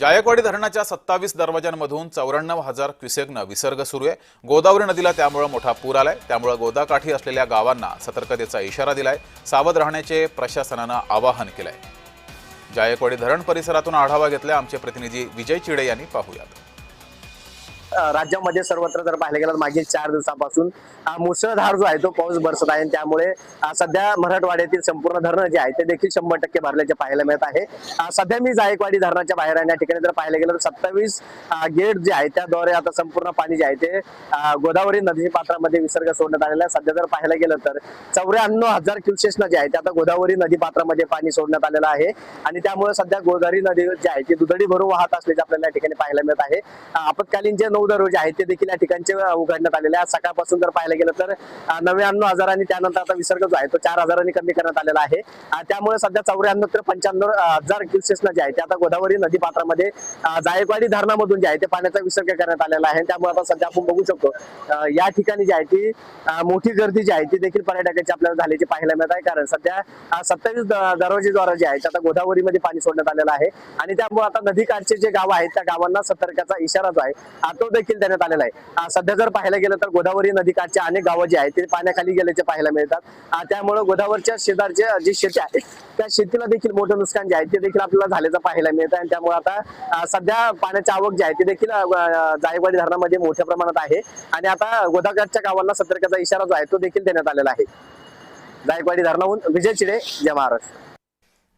जायकवाडी धरणाच्या 27 दरवाजांमधून 94,000 क्युसेकनं विसर्ग सुरू आहे। गोदावरी नदीला त्यामुळे मोठा पूर आलाय। त्यामुळे गोदाकाठी असलेल्या गावांना सतर्कतेचा इशारा दिलाय। सावध राहण्याचे प्रशासनानं आवाहन केलंय। जायकवाडी धरण परिसरातून आढावा घेतलाय आमचे प्रतिनिधी विजय चिडे यांनी। पाहूयात। राज्यामध्ये सर्वत्र जर पाहिलं गेलं मागील 4 दिवसांपासून मुसळधार जो आहे तो पाऊस बरसत आहे। त्यामुळे सध्या मराठवाड्यातील संपूर्ण धरणं जे आहे ते देखील 100% भरल्याचे पाहायला मिळत आहे। सध्या मी जायकवाडी धरणाच्या बाहेर आहे। या ठिकाणी जर पाहिलं गेलं तर 27 गेट जे आहे त्याद्वारे आता संपूर्ण पाणी जे आहे ते गोदावरी नदी पात्रामध्ये विसर्ग सोडण्यात आलेला आहे। सध्या जर पाहायला गेलं तर 94,000 क्युसेक्स जे आहे ते आता गोदावरी नदी पात्रामध्ये पाणी सोडण्यात आलेलं आहे आणि त्यामुळे सध्या गोदावरी नदी जी आहे ती दुधडी भरून वाहत असल्याचे आपल्याला या ठिकाणी पाहायला मिळत आहे। आपत्कालीन जे 9 दरवाजे आहेत ते देखील या ठिकाणचे उघडण्यात आलेले आहेत। सकाळपासून जर पाहायला गेलं तर 99,000 आणि त्यानंतर आता विसर्ग जो आहे तो 4,000 कमी करण्यात आलेला आहे। त्यामुळे सध्या 94 ते 95,000 क्युसेक्स जे आहे ते आता गोदावरी नदी पात्रामध्ये जायकवाडी धरणामधून जे आहे ते पाण्याचा विसर्ग करण्यात आलेला आहे। त्यामुळे आता सध्या आपण बघू शकतो या ठिकाणी जी आहे ती मोठी गर्दी जी आहे ती देखील पर्यटकांची आपल्याला झाल्याची पाहायला मिळत आहे। कारण सध्या 27 दरवाजेद्वारे जे आहे आता गोदावरीमध्ये पाणी सोडण्यात आलेलं आहे आणि त्यामुळे आता नदीकाठचे जे गाव आहेत त्या गावांना सतर्कतेचा इशारा जो आहे तो देखील देण्यात आलेला आहे। सध्या जर पाहायला गेलं तर गोदावरी नदीकाठचे अनेक गावं जे आहेत ते पाण्याखाली गेल्याचे पाहायला मिळतात। त्यामुळे गोदावरीच्या शेजारचे जी शेती आहे त्या शेतीला देखील मोठं नुकसान जे आहे ते देखील आपल्याला झाल्याचं पाहायला मिळतं आणि त्यामुळे आता सध्या पाण्याची आवक जी आहे ती देखील जायकवाडी धरणामध्ये मोठ्या प्रमाणात आहे आणि आता गोदाकाठच्या गावांना सतर्कतेचा इशारा जो आहे तो देखील देण्यात आलेला आहे। जायकवाडी धरणाहून विजय चिडे, जय महाराष्ट्र।